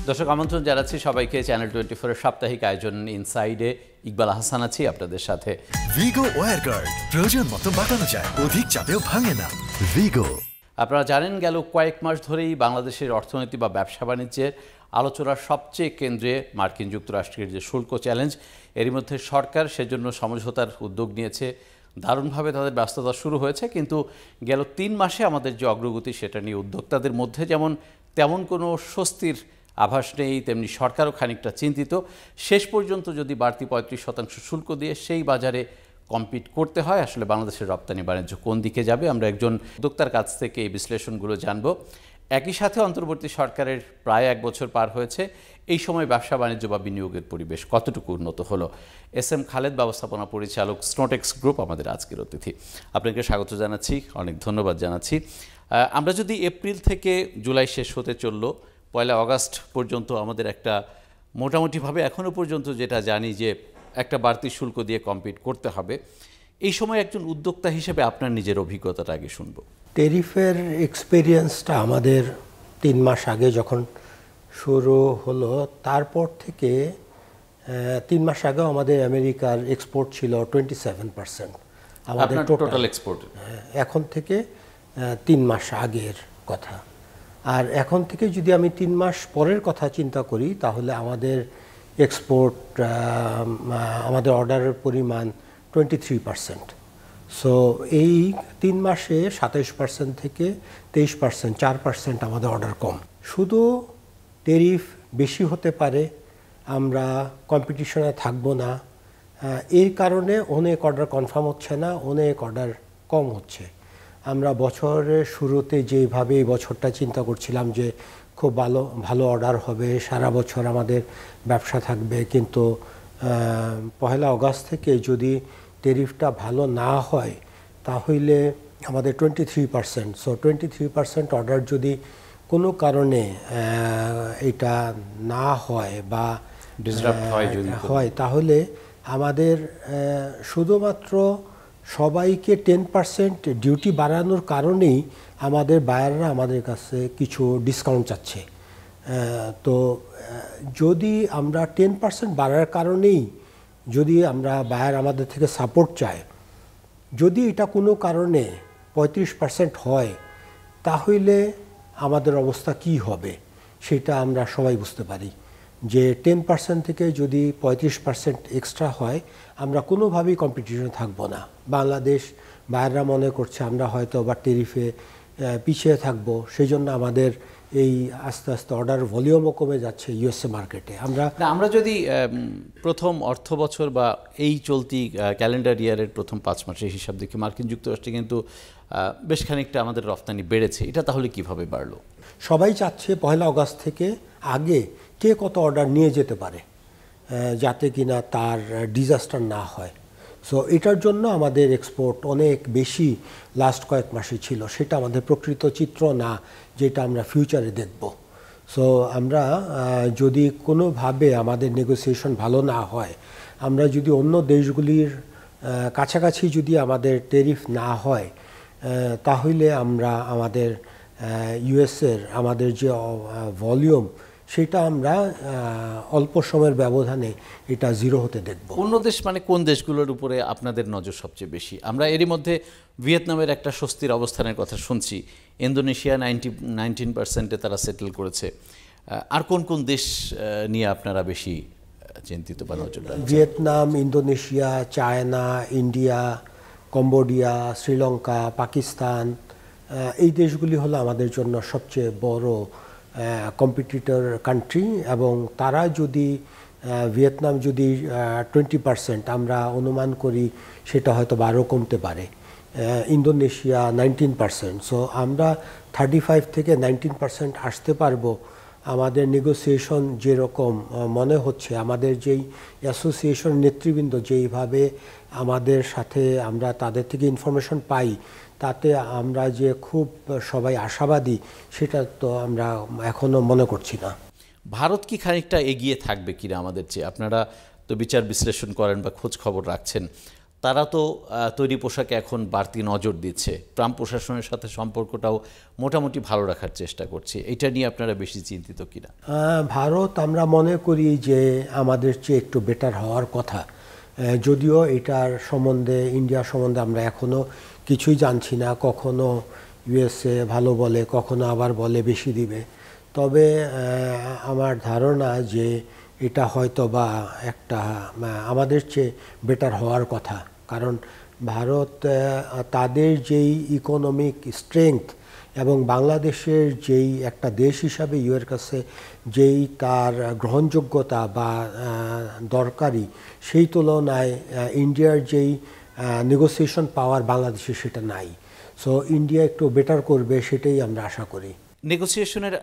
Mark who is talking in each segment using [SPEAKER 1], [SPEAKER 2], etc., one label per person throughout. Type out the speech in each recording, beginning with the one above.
[SPEAKER 1] দর্শক আমন্ত্রণ জানাচ্ছি সবাইকে চ্যানেল 24 এর সাপ্তাহিক আয়োজন ইনসাইডে। ইকবাল আহসান আছি আপনাদের সাথে।
[SPEAKER 2] ভিগো ওয়্যার গার্ড প্রয়োজন মতো বাঁকানো যায়, অধিক চাপেও ভাঙে না। ভিগো।
[SPEAKER 1] আপনারা জানেন গেল কয়েক মাস ধরেই বাংলাদেশের অর্থনীতি বা ব্যবসা বাণিজ্যের আলোচনার সবচেয়ে কেন্দ্রে মার্কিন যুক্তরাষ্ট্রের যে শুল্ক চ্যালেঞ্জ। এরই মধ্যে সরকার সেজন্য সমঝোতার উদ্যোগ নিয়েছে। দারুণভাবে তাদের ব্যস্ততা শুরু হয়েছে, কিন্তু গেল ৩ মাসে আমাদের যে অগ্রগতি সেটা নিয়ে উদ্যোক্তাদের মধ্যে যেমন তেমন কোনো স্বস্তির আভাস নেই, তেমনি সরকারও খানিকটা চিন্তিত। শেষ পর্যন্ত যদি বাড়তি 35% শুল্ক দিয়ে সেই বাজারে কম্পিট করতে হয়, আসলে বাংলাদেশের রপ্তানি বাণিজ্য কোন দিকে যাবে? আমরা একজন উদ্যোক্তার কাছ থেকে এই বিশ্লেষণগুলো জানব। একই সাথে অন্তর্বর্তী সরকারের প্রায় 1 বছর পার হয়েছে, এই সময় ব্যবসা বাণিজ্য বা বিনিয়োগের পরিবেশ কতটুকু উন্নত হলো? এস.এম. খালেদ, ব্যবস্থাপনা পরিচালক, স্নোটেক্স গ্রুপ, আমাদের আজকের অতিথি। আপনাকে স্বাগত জানাচ্ছি, অনেক ধন্যবাদ জানাচ্ছি। আমরা যদি এপ্রিল থেকে জুলাই শেষ হতে চললো, 1 আগস্ট পর্যন্ত আমাদের একটা মোটামুটিভাবে এখনও পর্যন্ত যেটা জানি যে একটা বাড়তি শুল্ক দিয়ে কম্পিট করতে হবে। এই সময় একজন উদ্যোক্তা হিসেবে আপনার নিজের অভিজ্ঞতাটা আগে শুনবো।
[SPEAKER 3] ট্যারিফের এক্সপেরিয়েন্সটা আমাদের 3 মাস আগে যখন শুরু হলো, তারপর থেকে 3 মাস আগেও আমাদের আমেরিকার এক্সপোর্ট ছিল 27%। আমাদের
[SPEAKER 1] টোটাল এক্সপোর্ট
[SPEAKER 3] এখন থেকে 3 মাস আগের কথা। আর এখন থেকে যদি আমি 3 মাস পরের কথা চিন্তা করি, তাহলে আমাদের এক্সপোর্ট, আমাদের অর্ডারের পরিমাণ 23%। সো এই 3 মাসে 27% থেকে 23%, 4% আমাদের অর্ডার কম। শুধু ট্যারিফ বেশি হতে পারে, আমরা কম্পিটিশনে থাকবো না, এই কারণে অনেক অর্ডার কনফার্ম হচ্ছে না, অনেক অর্ডার কম হচ্ছে। আমরা বছরের শুরুতে যেভাবে এই বছরটা চিন্তা করছিলাম যে খুব ভালো অর্ডার হবে, সারা বছর আমাদের ব্যবসা থাকবে, কিন্তু 1 আগস্ট থেকে যদি ট্যারিফটা ভালো না হয় তাহলে আমাদের 23%, সো 23% অর্ডার যদি কোনো কারণে এটা না হয় বা
[SPEAKER 1] ডিসরাপ্ট
[SPEAKER 3] হয়, তাহলে আমাদের শুধুমাত্র সবাইকে 10% ডিউটি বাড়ানোর কারণেই আমাদের বায়াররা আমাদের কাছে কিছু ডিসকাউন্ট চাচ্ছে। তো যদি আমরা 10% বাড়ার কারণেই যদি আমরা বায়ার আমাদের থেকে সাপোর্ট চায়, যদি এটা কোনো কারণে 35% হয়, তাহলে আমাদের অবস্থা কি হবে সেটা আমরা সবাই বুঝতে পারি। যে 10% থেকে যদি 35% এক্সট্রা হয়, আমরা কোনোভাবেই কম্পিটিশনে থাকবো না। বাংলাদেশ বায়াররা মনে করছে আমরা হয়তো বা ট্যারিফে পিছিয়ে থাকবো, সেই জন্য আমাদের এই আস্তে আস্তে অর্ডার ভলিউমও কমে যাচ্ছে ইউএসএ মার্কেটে।
[SPEAKER 1] আমরা যদি প্রথম অর্থ বছর বা এই চলতি ক্যালেন্ডার ইয়ারের প্রথম 5 মাসের হিসাব দেখি, মার্কিন যুক্তরাষ্ট্রে কিন্তু বেশ খানিকটা আমাদের রপ্তানি বেড়েছে। এটা তাহলে কিভাবে বাড়লো?
[SPEAKER 3] সবাই চাচ্ছে 1 আগস্ট থেকে আগে কে কত অর্ডার নিয়ে যেতে পারে, যাতে কিনা তার ডিজাস্টার না হয়। সো এটার জন্য আমাদের এক্সপোর্ট অনেক বেশি লাস্ট কয়েক মাসে ছিল। সেটা আমাদের প্রকৃত চিত্র না, যেটা আমরা ফিউচারে দেখব। সো আমরা যদি কোনোভাবে আমাদের নেগোসিয়েশন ভালো না হয়, আমরা যদি অন্য দেশগুলির কাছাকাছি যদি আমাদের ট্যারিফ না হয়, তাহলে আমরা আমাদের ইউএসের আমাদের যে ভলিউম, সেটা আমরা অল্প সময়ের ব্যবধানে এটা 0 হতে দেখব।
[SPEAKER 1] অন্য দেশ মানে কোন দেশগুলোর উপরে আপনাদের নজর সবচেয়ে বেশি? আমরা এরই মধ্যে ভিয়েতনামের একটা স্বস্তির অবস্থানের কথা শুনছি, ইন্দোনেশিয়া 19%-এ তারা সেটেল করেছে। আর কোন কোন দেশ নিয়ে আপনারা বেশি চিন্তিত বা নজর রাখছেন?
[SPEAKER 3] Vietnam, Indonesia, China, India, Cambodia, Sri Lanka, Pakistan, এই দেশগুলি হলো আমাদের জন্য সবচেয়ে বড় কম্পিটিটর কান্ট্রি। এবং তারা যদি ভিয়েতনাম যদি 20%, আমরা অনুমান করি সেটা হয়তো 12 কমতে পারে। ইন্দোনেশিয়া 19%। সো আমরা 35 থেকে 19% আসতে পারবো। আমাদের নেগোসিয়েশন যেরকম মনে হচ্ছে, আমাদের যেই অ্যাসোসিয়েশন নেতৃবৃন্দ যেইভাবে আমাদের সাথে আমরা তাদের থেকে ইনফরমেশন পাই, তাতে আমরা যে খুব সবাই আশাবাদী, সেটা তো আমরা এখনও মনে করছি না।
[SPEAKER 1] ভারত কি খানিকটা এগিয়ে থাকবে কিনা আমাদের চেয়ে? আপনারা তো বিচার বিশ্লেষণ করেন বা খোঁজ খবর রাখছেন, তারা তো তৈরি পোশাকে এখন বাড়তি নজর দিচ্ছে, ট্রাম্প প্রশাসনের সাথে সম্পর্কটাও মোটামুটি ভালো রাখার চেষ্টা করছে। এটা নিয়ে আপনারা বেশি চিন্তিত কিনা?
[SPEAKER 3] ভারত আমরা মনে করি যে আমাদের চেয়ে একটু বেটার হওয়ার কথা, যদিও এটার সম্বন্ধে ইন্ডিয়া সম্বন্ধে আমরা এখনও কিছুই জানছি না। কখনো ইউএসএ ভালো বলে, কখনো আবার বলে বেশি দিবে। তবে আমার ধারণা যে এটা হয়তো বা একটা আমাদের চেয়ে বেটার হওয়ার কথা, কারণ ভারত তাদের যেই ইকোনমিক স্ট্রেংথ এবং বাংলাদেশের যেই একটা দেশ হিসাবে ইউএর কাছে যেই তার গ্রহণযোগ্যতা বা দরকারি, সেই তুলনায় ইন্ডিয়ার যেই নেগোসিয়েশন পাওয়ার বাংলাদেশে সেটা নাই। সো ইন্ডিয়া একটু বেটার করবে সেটাই আমরা আশা করি।
[SPEAKER 1] নেগোসিয়েশনের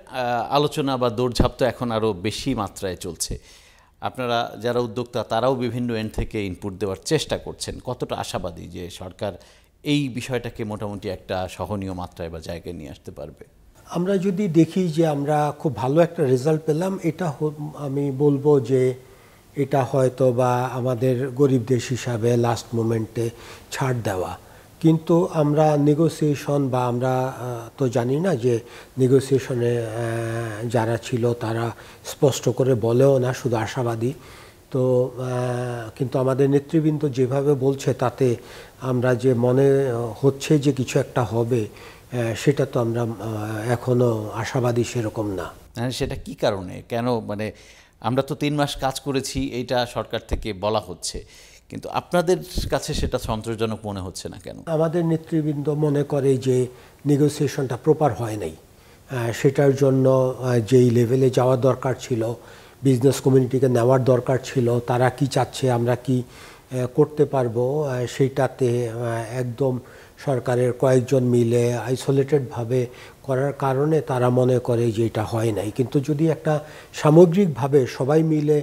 [SPEAKER 1] আলোচনা বা দৌড়ঝাঁপ তো এখন আরও বেশি মাত্রায় চলছে। আপনারা যারা উদ্যোক্তা তারাও বিভিন্ন এন্ড থেকে ইনপুট দেওয়ার চেষ্টা করছেন। কতটা আশাবাদী যে সরকার এই বিষয়টাকে মোটামুটি একটা সহনীয় মাত্রায় বা জায়গায় নিয়ে আসতে পারবে?
[SPEAKER 3] আমরা যদি দেখি যে আমরা খুব ভালো একটা রেজাল্ট পেলাম, এটা আমি বলবো যে এটা হয়তো বা আমাদের গরিব দেশ হিসাবে লাস্ট মোমেন্টে ছাড় দেওয়া। কিন্তু আমরা নেগোসিয়েশন বা আমরা তো জানি না যে নেগোসিয়েশনে যারা ছিল তারা স্পষ্ট করে বলেও না, শুধু আশাবাদী। তো কিন্তু আমাদের নেতৃবৃন্দ যেভাবে বলছে তাতে আমরা যে মনে হচ্ছে যে কিছু একটা হবে, সেটা তো আমরা এখনও আশাবাদী সেরকম না।
[SPEAKER 1] সেটা কি কারণে, কেন? মানে আমরা তো 3 মাস কাজ করেছি, এইটা সরকার থেকে বলা হচ্ছে, কিন্তু আপনাদের কাছে সেটা সন্তোষজনক মনে হচ্ছে না কেন?
[SPEAKER 3] আমাদের নেতৃবৃন্দ মনে করে যে নেগোসিয়েশনটা প্রপার হয় নাই। সেটার জন্য যেই লেভেলে যাওয়ার দরকার ছিল, বিজনেস কমিউনিটিকে নেওয়ার দরকার ছিল, তারা কি চাচ্ছে, আমরা কি করতে পারবো, সেইটাতে একদম সরকারের কয়েকজন মিলে আইসোলেটেডভাবে করার কারণে তারা মনে করে যে এটা হয় নাই। কিন্তু যদি একটা সামগ্রিকভাবে সবাই মিলে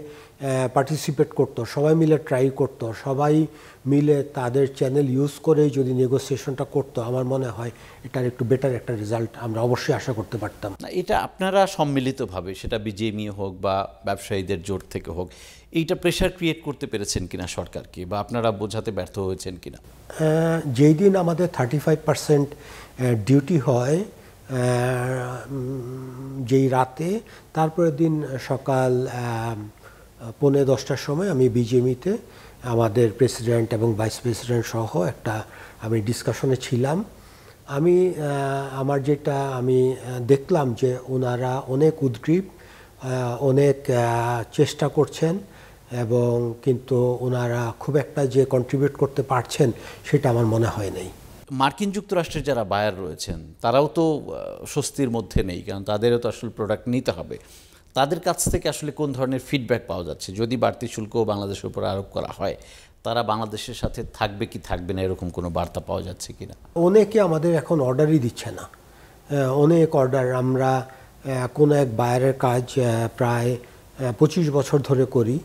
[SPEAKER 3] পার্টিসিপেট করতো, সবাই মিলে ট্রাই করতো, সবাই মিলে তাদের চ্যানেল ইউজ করে যদি নেগোসিয়েশনটা করতো, আমার মনে হয় এটার একটু বেটার একটা রেজাল্ট আমরা অবশ্যই আশা করতে পারতাম।
[SPEAKER 1] এটা আপনারা সম্মিলিতভাবে, সেটা বিজেএমইএ হোক বা ব্যবসায়ীদের জোট থেকে হোক, এইটা প্রেশার ক্রিয়েট করতে পেরেছেন কিনা সরকারকে, বা আপনারা বোঝাতে ব্যর্থ হয়েছেন কিনা?
[SPEAKER 3] যেই দিন আমাদের 35% ডিউটি হয়, যেই রাতে, তারপরের দিন সকাল 9:45টার সময় আমি বিজেএমইতে আমাদের প্রেসিডেন্ট এবং ভাইস প্রেসিডেন্ট সহ আমি ডিসকাশনে ছিলাম। আমার যেটা আমি দেখলাম যে ওনারা অনেক উদ্গ্রীব, অনেক চেষ্টা করছেন, এবং কিন্তু ওনারা খুব একটা যে কন্ট্রিবিউট করতে পারছেন সেটা আমার মনে হয় নাই।
[SPEAKER 1] মার্কিন যুক্তরাষ্ট্রের যারা বায়ার রয়েছেন তারাও তো স্বস্তির মধ্যে নেই, কারণ তাদেরও তো আসলে প্রোডাক্ট নিতে হবে। তাদের কাছ থেকে আসলে কোন ধরনের ফিডব্যাক পাওয়া যাচ্ছে? যদি বাড়তি শুল্ক বাংলাদেশের উপর আরোপ করা হয়, তারা বাংলাদেশের সাথে থাকবে কি থাকবে না, এরকম কোনো বার্তা পাওয়া যাচ্ছে কিনা?
[SPEAKER 3] অনেকে আমাদের এখন অর্ডারই দিচ্ছে না। অনেক অর্ডার, আমরা কোনো এক বায়ারের কাজ প্রায় 25 বছর ধরে করি,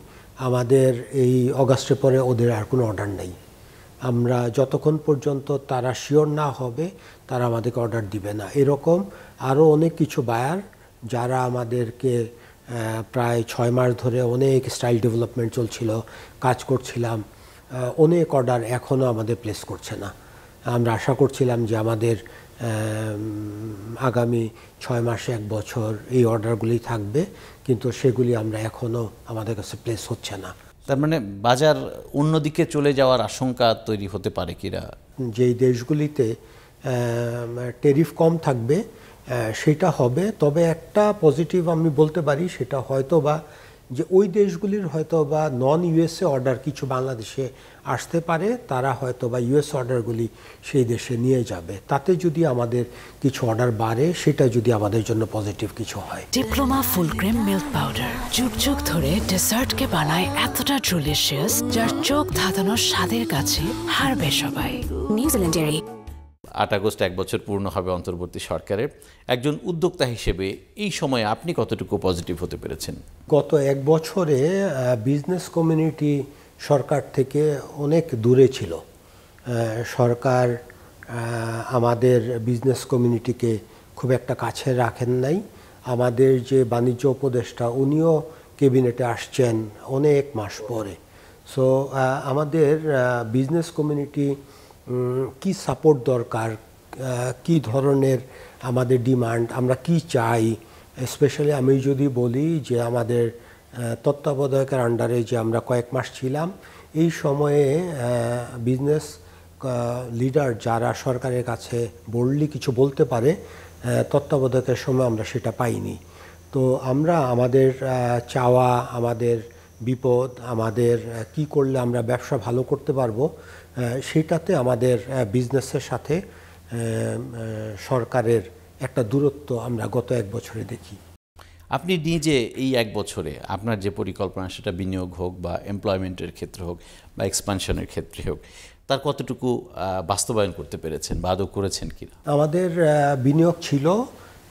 [SPEAKER 3] আমাদের এই অগাস্টের পরে ওদের আর কোনো অর্ডার নেই। আমরা যতক্ষণ পর্যন্ত তারা শিওর না হবে তারা আমাদেরকে অর্ডার দিবে না। এরকম আরও অনেক কিছু বায়ার যারা আমাদেরকে প্রায় 6 মাস ধরে অনেক স্টাইল ডেভেলপমেন্ট চলছিল, কাজ করছিলাম, অনেক অর্ডার এখনও আমাদের প্লেস করছে না। আমরা আশা করছিলাম যে আমাদের আগামী 6 মাসে 1 বছর এই অর্ডারগুলি থাকবে, কিন্তু সেগুলি আমরা এখনও আমাদের কাছে প্লেস হচ্ছে না।
[SPEAKER 1] তার মানে বাজার অন্যদিকে চলে যাওয়ার আশঙ্কা তৈরি হতে পারে কিনা?
[SPEAKER 3] যেই দেশগুলিতে ট্যারিফ কম থাকবে সেটা হবে। তবে একটা পজিটিভ আমি বলতে পারি, সেটা হয়তো বা যে ওই দেশগুলির হয়তো বা নন ইউএসএ অর্ডার কিছু বাংলাদেশে আসতে পারে, তারা হয়তো বা ইউএস অর্ডারগুলি সেই দেশে নিয়ে যাবে। তাতে যদি আমাদের কিছু অর্ডার বাড়ে, সেটা যদি আমাদের জন্য পজিটিভ কিছু হয়।
[SPEAKER 4] Diploma full cream milk powder যুগ যুগ ধরে ডেজার্টকে বানায় এতটা ডেলিশিয়াস, যার চোখ ধাঁধানোর স্বাদের কাছে হারবে সবাই। নিউজিল্যান্ডের
[SPEAKER 1] 8 আগস্ট 1 বছর পূর্ণ হবে অন্তর্বর্তী সরকারের। একজন উদ্যোক্তা হিসেবে এই সময়ে আপনি কতটুকু পজিটিভ হতে পেরেছেন?
[SPEAKER 3] গত 1 বছরে বিজনেস কমিউনিটি সরকার থেকে অনেক দূরে ছিল। সরকার আমাদের বিজনেস কমিউনিটিকে খুব একটা কাছে রাখেন নাই। আমাদের যে বাণিজ্য উপদেষ্টা, উনিও ক্যাবিনেটে আসছেন অনেক মাস পরে। সো আমাদের বিজনেস কমিউনিটি কি সাপোর্ট দরকার, কি ধরনের আমাদের ডিমান্ড, আমরা কি চাই, স্পেশালি আমি যদি বলি যে আমাদের তত্ত্বাবধায়কের আন্ডারে যে আমরা কয়েক মাস ছিলাম, এই সময়ে বিজনেস লিডার যারা সরকারের কাছে বললি কিছু বলতে পারে, তত্ত্বাবধায়কের সময় আমরা সেটা পাইনি। তো আমরা আমাদের চাওয়া, আমাদের বিপদ, আমাদের কি করলে আমরা ব্যবসা ভালো করতে পারবো, সেটাতে আমাদের বিজনেসের সাথে সরকারের একটা দূরত্ব আমরা গত 1 বছরে দেখি।
[SPEAKER 1] আপনি নিজে এই 1 বছরে আপনার যে পরিকল্পনা, সেটা বিনিয়োগ হোক বা এমপ্লয়মেন্টের ক্ষেত্রে হোক বা এক্সপানশনের ক্ষেত্রে হোক, তার কতটুকু বাস্তবায়ন করতে পেরেছেন বা আদৌ করেছেন কিনা?
[SPEAKER 3] আমাদের বিনিয়োগ ছিল,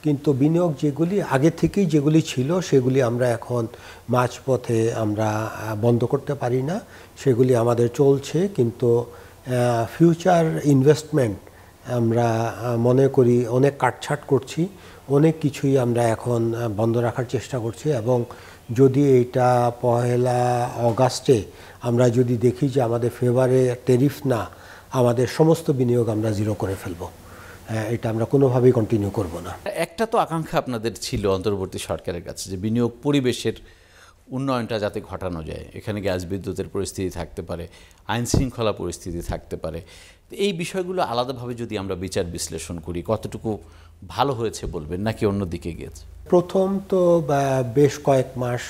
[SPEAKER 3] কিন্তু বিনিয়োগ যেগুলি আগে থেকেই যেগুলি ছিল সেগুলি আমরা এখন মাঝপথে আমরা বন্ধ করতে পারি না, সেগুলি আমাদের চলছে। কিন্তু ফিউচার ইনভেস্টমেন্ট আমরা মনে করি অনেক কাটছাট করছি, অনেক কিছুই আমরা এখন বন্ধ রাখার চেষ্টা করছি। এবং যদি এটা 1 অগাস্টে আমরা যদি দেখি যে আমাদের ফেভারে ট্যারিফ না, আমাদের সমস্ত বিনিয়োগ আমরা জিরো করে ফেলবো, এটা আমরা কোনোভাবেই কন্টিনিউ করব না।
[SPEAKER 1] একটা তো আকাঙ্ক্ষা আপনাদের ছিল অন্তর্বর্তী সরকারের কাছে যে বিনিয়োগ পরিবেশের উন্নয়নটা যাতে ঘটানো যায়, এখানে গ্যাস বিদ্যুতের পরিস্থিতি থাকতে পারে, আইন শৃঙ্খলা পরিস্থিতি থাকতে পারে। এই বিষয়গুলো আলাদাভাবে যদি আমরা বিচার বিশ্লেষণ করি, কতটুকু ভালো হয়েছে বলবেন, নাকি অন্যদিকে গিয়েছে?
[SPEAKER 3] প্রথম তো বেশ কয়েক মাস,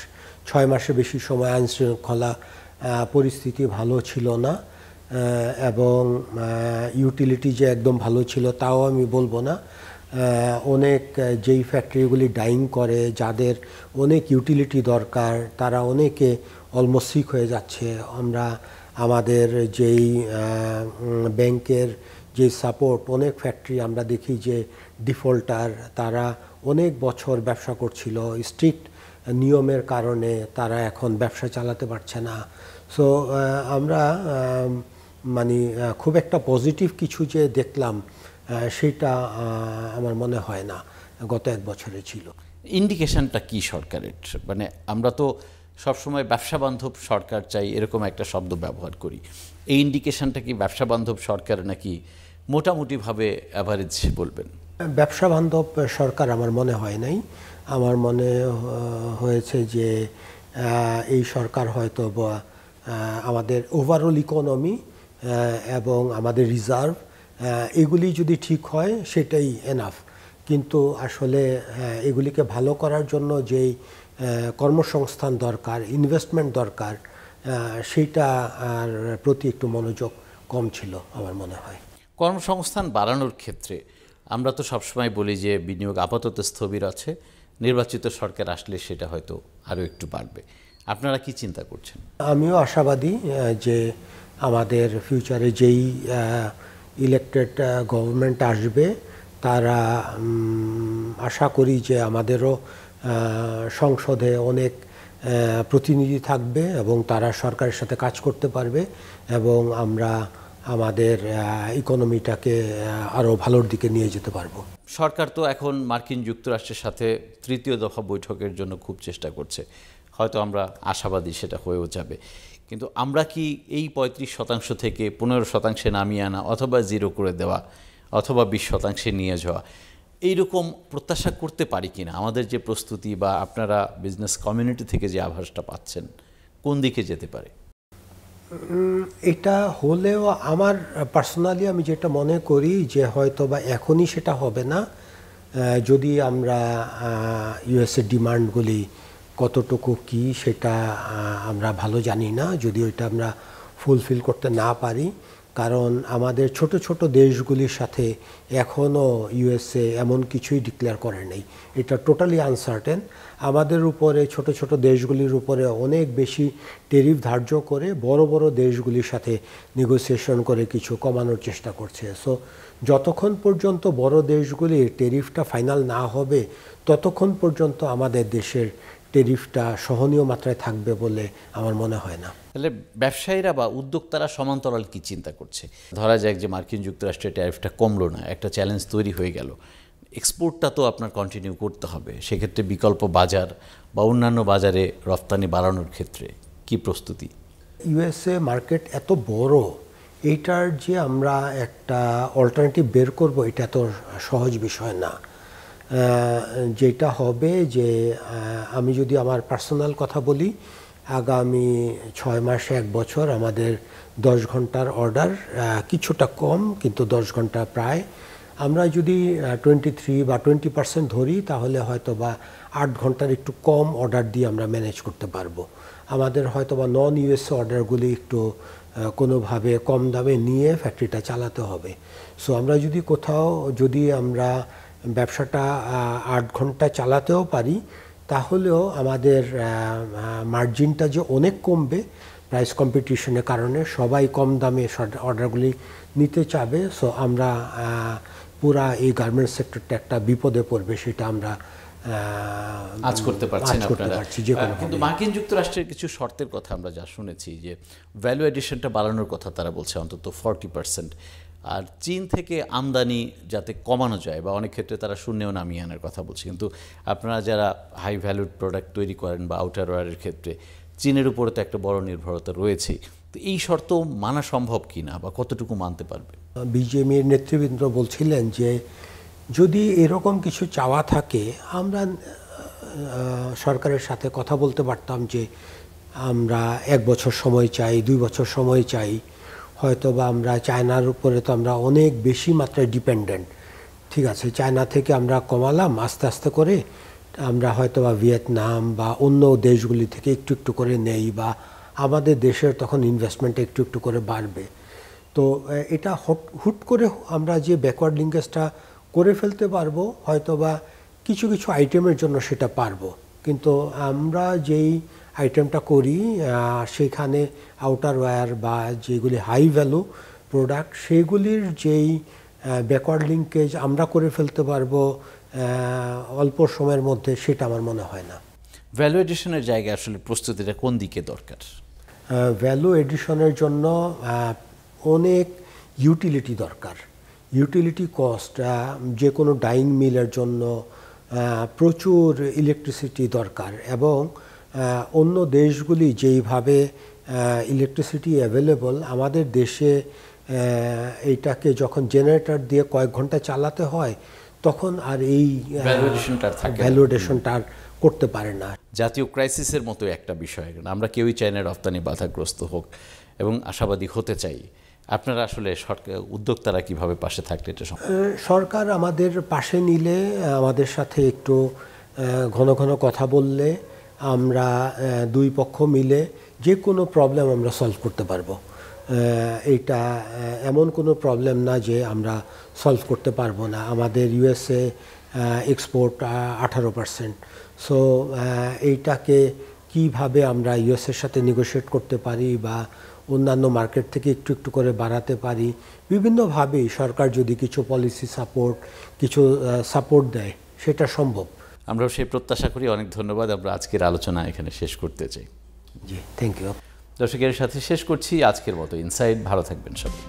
[SPEAKER 3] 6 মাসের বেশি সময় আইন শৃঙ্খলা পরিস্থিতি ভালো ছিল না, এবং ইউটিলিটি যে একদম ভালো ছিল তাও আমি বলবো না। অনেক যেই ফ্যাক্টরিগুলি ডাইং করে, যাদের অনেক ইউটিলিটি দরকার, তারা অনেকে অলমোস্ট সিক হয়ে যাচ্ছে। আমরা আমাদের যেই ব্যাংকের যে সাপোর্ট, অনেক ফ্যাক্টরি আমরা দেখি যে ডিফল্টার, তারা অনেক বছর ব্যবসা করছিল, স্ট্রিক্ট নিয়মের কারণে তারা এখন ব্যবসা চালাতে পারছে না। সো আমরা মানে খুব একটা পজিটিভ কিছু যে দেখলাম, সেটা আমার মনে হয় না গত 1 বছরে ছিল।
[SPEAKER 1] ইন্ডিকেশনটা কি সরকারের? মানে আমরা তো সবসময় ব্যবসা বান্ধব সরকার চাই, এরকম একটা শব্দ ব্যবহার করি। এই ইন্ডিকেশনটা কি ব্যবসা বান্ধব সরকার, নাকি মোটামুটিভাবে অ্যাভারেজ বলবেন?
[SPEAKER 3] ব্যবসা বান্ধব সরকার আমার মনে হয় নাই। আমার মনে হয়েছে যে এই সরকার হয়তো আমাদের ওভারঅল ইকোনমি এবং আমাদের রিজার্ভ, এগুলি যদি ঠিক হয় সেটাই এনাফ। কিন্তু আসলে এগুলিকে ভালো করার জন্য যেই কর্মসংস্থান দরকার, ইনভেস্টমেন্ট দরকার, সেইটা আর প্রতি একটু মনোযোগ কম ছিল আমার মনে হয়।
[SPEAKER 1] কর্মসংস্থান বাড়ানোর ক্ষেত্রে আমরা তো সবসময় বলি যে বিনিয়োগ আপাতত স্থবির আছে, নির্বাচিত সরকার আসলে সেটা হয়তো আরও একটু বাড়বে। আপনারা কি চিন্তা করছেন?
[SPEAKER 3] আমিও আশাবাদী যে আমাদের ফিউচারে যেই ইলেক্টেড গভর্নমেন্ট আসবে, তারা আশা করি যে আমাদেরও সংসদে অনেক প্রতিনিধি থাকবে এবং তারা সরকারের সাথে কাজ করতে পারবে, এবং আমরা আমাদের ইকোনমিটাকে আরও ভালোর দিকে নিয়ে যেতে পারবো।
[SPEAKER 1] সরকার তো এখন মার্কিন যুক্তরাষ্ট্রের সাথে 3য় দফা বৈঠকের জন্য খুব চেষ্টা করছে, হয়তো আমরা আশাবাদী সেটা হয়েও যাবে। কিন্তু আমরা কি এই 35% থেকে 15% নামিয়ে আনা, অথবা জিরো করে দেওয়া, অথবা 20% নিয়ে যাওয়া, এইরকম প্রত্যাশা করতে পারি কিনা? আমাদের যে প্রস্তুতি বা আপনারা বিজনেস কমিউনিটি থেকে যে আভাসটা পাচ্ছেন, কোন দিকে যেতে পারে?
[SPEAKER 3] এটা হলেও আমার পার্সোনালি আমি যেটা মনে করি যে হয়তো বা এখনই সেটা হবে না। যদি আমরা ইউএসএর ডিমান্ডগুলি কতটুকু কি সেটা আমরা ভালো জানি না, যদি ওইটা আমরা ফুলফিল করতে না পারি। কারণ আমাদের ছোট ছোট দেশগুলির সাথে এখনও ইউএসএ এমন কিছুই ডিক্লেয়ার করে নেই, এটা টোটালি আনসার্টেন। আমাদের উপরে ছোট ছোট দেশগুলির উপরে অনেক বেশি ট্যারিফ ধার্য করে বড় বড় দেশগুলির সাথে নেগোসিয়েশন করে কিছু কমানোর চেষ্টা করছে। সো যতক্ষণ পর্যন্ত বড় দেশগুলির ট্যারিফটা ফাইনাল না হবে, ততক্ষণ পর্যন্ত আমাদের দেশের ট্যারিফটা সহনীয় মাত্রায় থাকবে বলে আমার মনে হয় না।
[SPEAKER 1] তাহলে ব্যবসায়ীরা বা উদ্যোক্তারা সমান্তরাল কি চিন্তা করছে? ধরা যাক যে মার্কিন যুক্তরাষ্ট্রের ট্যারিফটা কমলো না, একটা চ্যালেঞ্জ তৈরি হয়ে গেল, এক্সপোর্টটা তো আপনার কন্টিনিউ করতে হবে, সেক্ষেত্রে বিকল্প বাজার বা অন্যান্য বাজারে রপ্তানি বাড়ানোর ক্ষেত্রে কি প্রস্তুতি?
[SPEAKER 3] ইউএসএ মার্কেট এত বড়, এইটার যে আমরা একটা অল্টারনেটিভ বের করব এটা তো সহজ বিষয় না। যেটা হবে যে আমি যদি আমার পার্সোনাল কথা বলি, আগামী 6 মাসে 1 বছর আমাদের 10 ঘন্টার অর্ডার, কিছুটা কম কিন্তু 10 ঘন্টা প্রায়। আমরা যদি 23 বা 20% ধরি তাহলে হয়তো বা 8 ঘন্টার একটু কম অর্ডার দিয়ে আমরা ম্যানেজ করতে পারবো। আমাদের হয়তো বা নন ইউএসএ অর্ডারগুলি একটু কোনোভাবে কম দামে নিয়ে ফ্যাক্টরিটা চালাতে হবে। সো আমরা যদি কোথাও আমরা ব্যবসাটা 8 ঘন্টা চালাতেও পারি, তাহলেও আমাদের মার্জিনটা যে অনেক কমবে প্রাইস কম্পিটিশনের কারণে। সবাই কম দামে অর্ডারগুলি নিতে চাবে। সো আমরা পুরা এই গার্মেন্টস সেক্টরটা একটা বিপদে পড়বে, সেটা আমরা
[SPEAKER 1] আজ করতে পারছেন আপনারা। কিন্তু
[SPEAKER 3] কোনো
[SPEAKER 1] মার্কিন যুক্তরাষ্ট্রের কিছু শর্তের কথা আমরা যা শুনেছি, যে ভ্যালু এডিশনটা বাড়ানোর কথা তারা বলছে অন্তত 40%, আর চীন থেকে আমদানি যাতে কমানো যায় বা অনেক ক্ষেত্রে তারা শূন্যেও নামিয়ে আনার কথা বলছে। কিন্তু আপনারা যারা হাই ভ্যালুড প্রোডাক্ট তৈরি করেন বা আউটার ওয়্যারের ক্ষেত্রে চীনের উপরে তো একটা বড় নির্ভরতা রয়েছে। তো এই শর্ত মানা সম্ভব কিনা বা কতটুকু মানতে পারবে?
[SPEAKER 3] বিজেপির নেতৃবৃন্দ বলছিলেন যে যদি এরকম কিছু চাওয়া থাকে, আমরা সরকারের সাথে কথা বলতে পারতাম যে আমরা 1 বছর সময় চাই, 2 বছর সময় চাই। হয়তো বা আমরা চায়নার উপরে তো আমরা অনেক বেশি মাত্রায় ডিপেন্ডেন্ট, ঠিক আছে, চায়না থেকে আমরা কমালাম আস্তে আস্তে করে, আমরা হয়তো বা ভিয়েতনাম বা অন্য দেশগুলি থেকে একটু একটু করে নেই, বা আমাদের দেশের তখন ইনভেস্টমেন্ট একটু একটু করে বাড়বে। তো এটা হুট করে আমরা যে ব্যাকওয়ার্ড লিঙ্কেজটা করে ফেলতে পারবো, হয়তো বা কিছু কিছু আইটেমের জন্য সেটা পারবো, কিন্তু আমরা যেই আইটেমটা করি সেখানে আউটার ওয়্যার বা যেগুলি হাই ভ্যালু প্রোডাক্ট, সেগুলির যেই ব্যাকওয়ার্ড লিঙ্কেজ আমরা করে ফেলতে পারবো অল্প সময়ের মধ্যে, সেটা আমার মনে হয় না।
[SPEAKER 1] ভ্যালু এডিশনের জায়গায় আসলে প্রস্তুতিটা কোন দিকে দরকার?
[SPEAKER 3] ভ্যালু এডিশনের জন্য অনেক ইউটিলিটি দরকার। ইউটিলিটি কস্ট, যে কোনো ডাইং মিলের জন্য প্রচুর ইলেকট্রিসিটি দরকার, এবং অন্য দেশগুলি যেইভাবে ইলেকট্রিসিটি অ্যাভেলেবল, আমাদের দেশে এইটাকে যখন জেনারেটর দিয়ে কয়েক ঘন্টা চালাতে হয়, তখন আর এই ভ্যালু এডিশনটা আর করতে পারে না।
[SPEAKER 1] জাতীয় ক্রাইসিসের মতো একটা বিষয়, আমরা কেউই চাই না রপ্তানি বাধাগ্রস্ত হোক এবং আশাবাদী হতে চাই। আপনারা আসলে সরকার উদ্যোক্তারা কিভাবে পাশে থাকলে এটা
[SPEAKER 3] সরকার আমাদের পাশে নিলে, আমাদের সাথে একটু ঘন ঘন কথা বললে, আমরা দুই পক্ষ মিলে যে কোনো প্রবলেম আমরা সলভ করতে পারবো। এইটা এমন কোনো প্রবলেম না যে আমরা সলভ করতে পারবো না। আমাদের ইউএসএ এক্সপোর্ট 18%। সো এইটাকে কিভাবে আমরা ইউএসএর সাথে নেগোশিয়েট করতে পারি বা অন্যান্য মার্কেট থেকে একটু একটু করে বাড়াতে পারি, বিভিন্নভাবেই সরকার যদি কিছু পলিসি সাপোর্ট, কিছু সাপোর্ট দেয়, সেটা সম্ভব।
[SPEAKER 1] আমরাও সেই প্রত্যাশা করি। অনেক ধন্যবাদ। আমরা আজকের আলোচনা এখানে শেষ করতে চাই।
[SPEAKER 3] জি, থ্যাংক ইউ।
[SPEAKER 1] দর্শকের সাথে শেষ করছি আজকের মতো ইনসাইড। ভালো থাকবেন সবাই।